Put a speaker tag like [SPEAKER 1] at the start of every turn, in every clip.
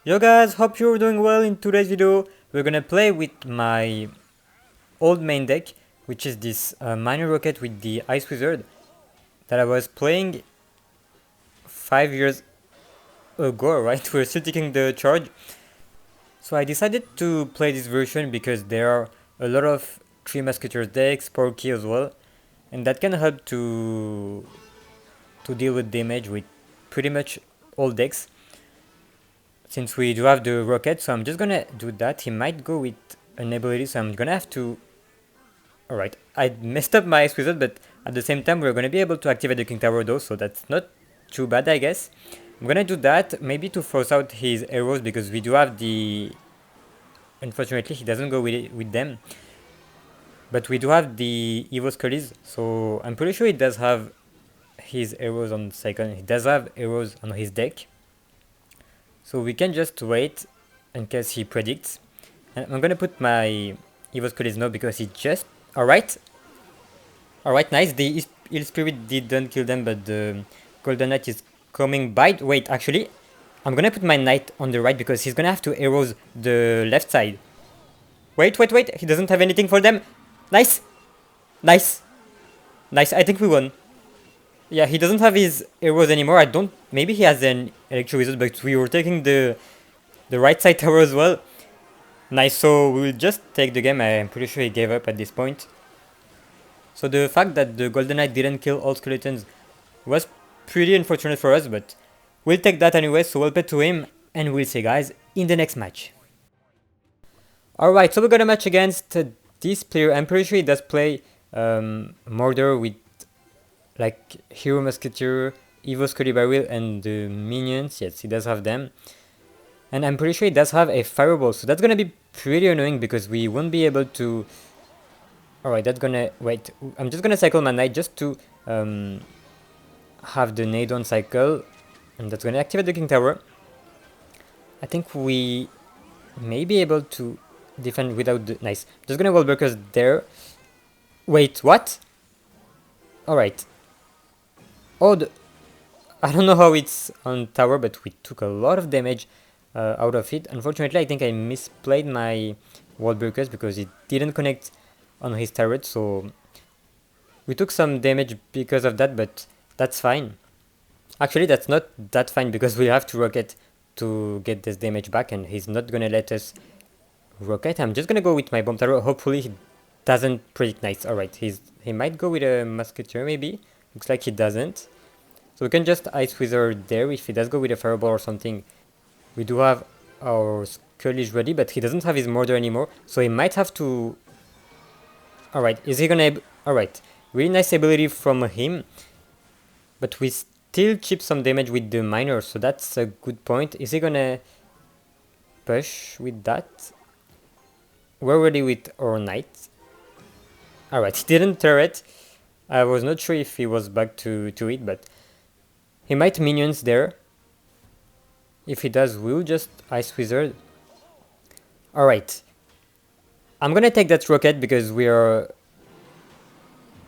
[SPEAKER 1] Yo guys, hope you're doing well. In today's video, we're gonna play with my old main deck, which is this miner rocket with the Ice Wizard that I was playing 5 years ago, right? We're still taking the charge. So I decided to play this version because there are a lot of Three Musketeers decks, Porky as well, and that can help to deal with damage with pretty much all decks. Since we do have the rocket, so I'm just gonna do that. He might go with an ability, so I'm gonna have to... Alright, I messed up my Ice Wizard, but at the same time we're gonna be able to activate the King Tower though, so that's not too bad, I guess. I'm gonna do that, maybe to force out his arrows, because we do have the... Unfortunately, he doesn't go with them. But we do have the Evo Scullies, so I'm pretty sure he does have his arrows on second. He does have arrows on his deck. So we can just wait in case he predicts. And I'm gonna put my Evo Scullies now because he just... Alright. Alright, nice. The Ill Spirit didn't kill them, but the Golden Knight is coming by. Wait, actually, I'm gonna put my Knight on the right because he's gonna have to arrows the left side. Wait. He doesn't have anything for them. Nice. Nice. Nice. I think we won. Yeah, he doesn't have his arrows anymore. I don't... Maybe he has an Electro Wizard, but we were taking the right side tower as well. Nice, so we'll just take the game. I'm pretty sure he gave up at this point. So the fact that the Golden Knight didn't kill all skeletons was pretty unfortunate for us, but we'll take that anyway, so we'll pet to him, and we'll see you guys in the next match. Alright, so we got a match against this player. I'm pretty sure he does play mortar with like Hero Musketeer, Evo Scully Barrel, and the minions. Yes, he does have them. And I'm pretty sure he does have a Fireball, so that's gonna be pretty annoying because we won't be able to... Alright, that's gonna... Wait, I'm just gonna cycle my Knight just to have the nade on cycle. And that's gonna activate the King Tower. I think we may be able to defend without the... Nice. Just gonna wall breakers there. Wait, what? Alright. Oh, I don't know how it's on tower, but we took a lot of damage out of it. Unfortunately, I think I misplayed my wall breakers because it didn't connect on his turret, so we took some damage because of that, but that's fine. Actually, that's not that fine because we have to rocket to get this damage back, and he's not gonna let us rocket. I'm just gonna go with my bomb tower. Hopefully he doesn't predict. Nice. Alright, he might go with a musketeer maybe. Looks like he doesn't. So we can just Ice Wizard there. If he does go with a Fireball or something, we do have our Scullies ready, but he doesn't have his mortar anymore, so he might have to... Alright, is he gonna... Alright, really nice ability from him, but we still chip some damage with the miner, so that's a good point. Is he gonna push with that? We're ready with our Knight. Alright, he didn't turret. I was not sure if he was back to it, but he might minions there. If he does, we'll just Ice Wizard. Alright. I'm gonna take that rocket because we are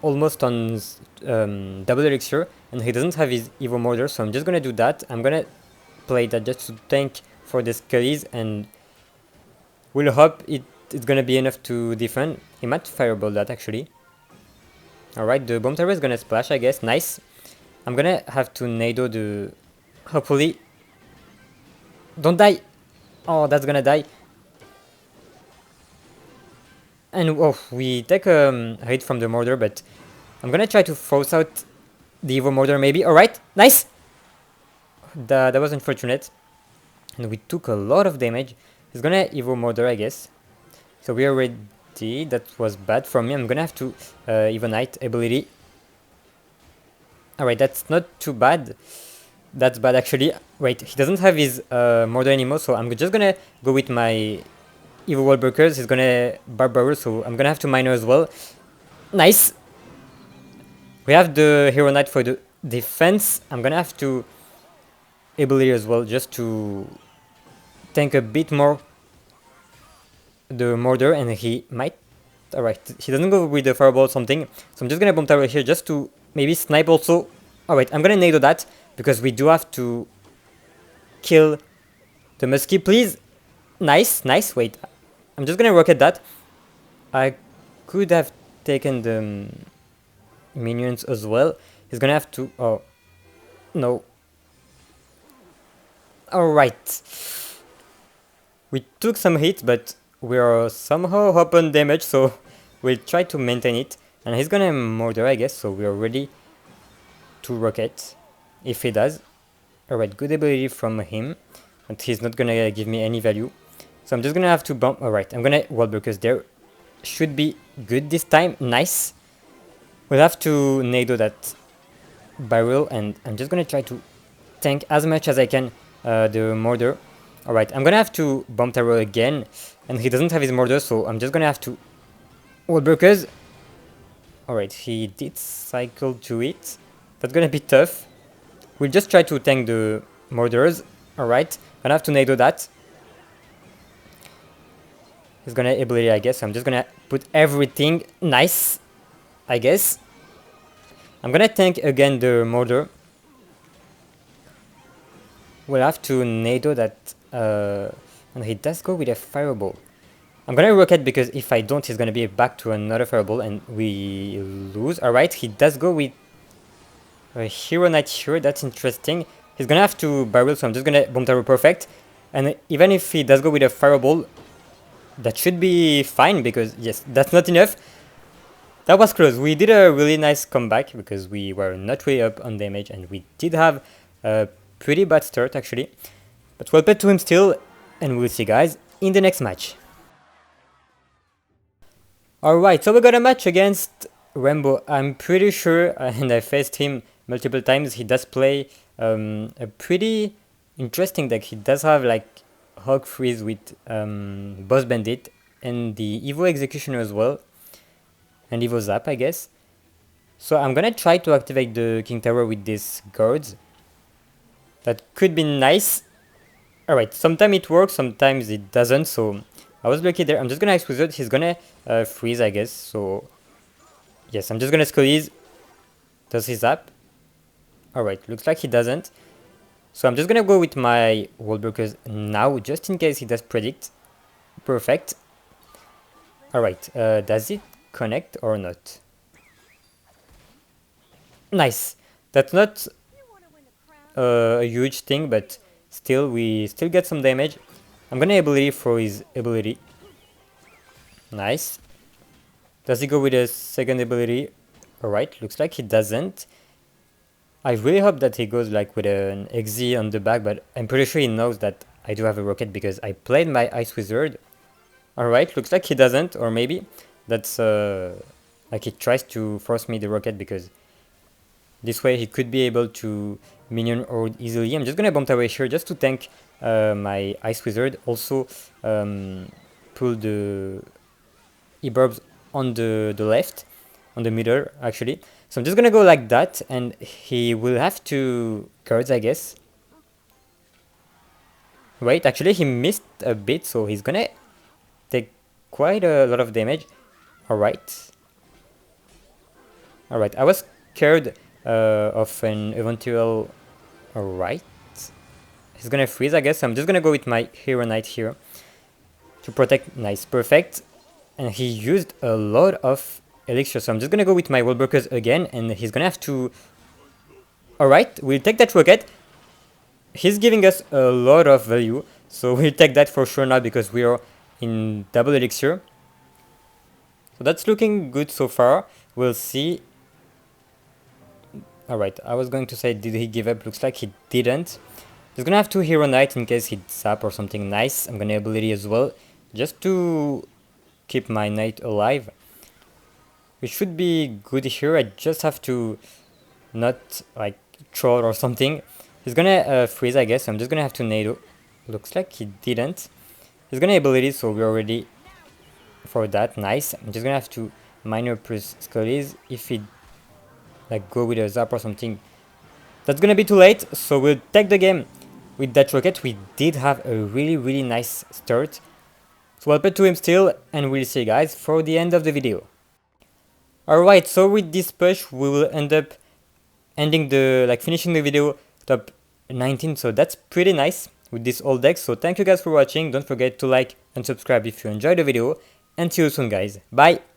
[SPEAKER 1] almost on double elixir, and he doesn't have his Evo Mortar, so I'm just gonna do that. I'm gonna play that just to tank for the Scullies, and we'll hope it's gonna be enough to defend. He might Fireball that actually. Alright, the bomb tower is gonna splash, I guess. Nice. I'm gonna have to Nado the... Hopefully... Don't die! Oh, that's gonna die. And oh, we take a hit from the mortar, but I'm gonna try to force out the Evo Mortar maybe. Alright, nice! That was unfortunate. And we took a lot of damage. He's gonna Evo Mortar, I guess. So we are ready. That was bad from me. I'm gonna have to Evo Knight ability. Alright, that's not too bad. That's bad actually. Wait, he doesn't have his mortar anymore, so I'm just gonna go with my Evo Wall Breakers. He's gonna Barbarous, so I'm gonna have to miner as well. Nice! We have the Hero Knight for the defense. I'm gonna have to ability as well, just to tank a bit more the mortar, and he might... Alright, he doesn't go with the Fireball or something, so I'm just gonna bomb tower here just to maybe snipe also. Alright, I'm gonna Nado that, because we do have to kill The musky, please. Nice, nice. Wait, I'm just gonna rocket that. I could have taken the minions as well. He's gonna have to... Oh, no. Alright. We took some hits, but we are somehow up on damage, so we'll try to maintain it. And he's gonna mortar, I guess, so we are ready to rocket, if he does. Alright, good ability from him, but he's not gonna give me any value. So I'm just gonna have to bump... Alright, I'm gonna wall because there should be good this time. Nice. We'll have to nado that barrel, and I'm just gonna try to tank as much as I can the mortar. Alright, I'm gonna have to bump arrow again, and he doesn't have his mortar, so I'm just gonna have to wall breakers. Alright, he did cycle to it. That's gonna be tough. We'll just try to tank the mortars. Alright, gonna have to nado that. He's gonna ability, I guess, so I'm just gonna put everything. Nice, I guess. I'm gonna tank again the mortar. We'll have to nado that, and he does go with a fireball. I'm gonna rocket because if I don't, he's gonna be back to another fireball and we lose. Alright, he does go with a hero knight here. That's interesting. He's gonna have to barrel, so I'm just gonna bomb tower perfect. And even if he does go with a fireball, that should be fine because yes, that's not enough. That was close. We did a really nice comeback because we were not way up on damage and we did have a pretty bad start actually. But well played to him still, and we'll see guys in the next match. Alright, so we got a match against Rainbow. I'm pretty sure, and I faced him multiple times, he does play a pretty interesting deck. He does have like Hawk Freeze with Boss Bandit and the Evo Executioner as well. And Evo Zap, I guess. So I'm gonna try to activate the King Tower with these guards. That could be nice. Alright, sometimes it works, sometimes it doesn't, so I was lucky there. I'm just gonna Ice Wizard, he's gonna freeze, I guess, so... Yes, I'm just gonna squeeze. Does he zap? Alright, looks like he doesn't. So I'm just gonna go with my wall breakers now, just in case he does predict. Perfect. Alright, does it connect or not? Nice. That's not a huge thing, but still, we still get some damage. I'm gonna ability for his ability. Nice. Does he go with a second ability? Alright, looks like he doesn't. I really hope that he goes like with an XZ on the back, but I'm pretty sure he knows that I do have a rocket because I played my Ice Wizard. Alright, looks like he doesn't, or maybe that's like he tries to force me the rocket because this way he could be able to minion or easily. I'm just gonna bomb away here just to tank my Ice Wizard. Also pull the E-Burbs on the left, on the middle actually. So I'm just gonna go like that, and he will have to cards, I guess. Wait, actually he missed a bit, so he's gonna take quite a lot of damage. Alright. Alright, I was scared of an eventual... Alright. He's gonna freeze, I guess. So I'm just gonna go with my Hero Knight here to protect. Nice, perfect. And he used a lot of elixir, so I'm just gonna go with my wall breakers again, and he's gonna have to... Alright, we'll take that rocket. He's giving us a lot of value, so we'll take that for sure now because we are in double elixir. So that's looking good so far. We'll see. Alright, I was going to say, did he give up? Looks like he didn't. He's gonna have to Hero Knight in case he zap or something nice. I'm gonna ability as well, just to keep my knight alive. We should be good here. I just have to not like troll or something. He's gonna freeze, I guess. I'm just gonna have to nado. Looks like he didn't. He's gonna ability, so we're ready for that. Nice. I'm just gonna have to minor plus scullies. If he like go with a zap or something, that's gonna be too late. So we'll take the game with that rocket. We did have a really nice start. So well played to him still, and we'll see you guys for the end of the video. Alright, so with this push we will end up ending the finishing the video top 19, so that's pretty nice. with this old deck. So thank you guys for watching. Don't forget to like and subscribe if you enjoyed the video, and see you soon guys. Bye!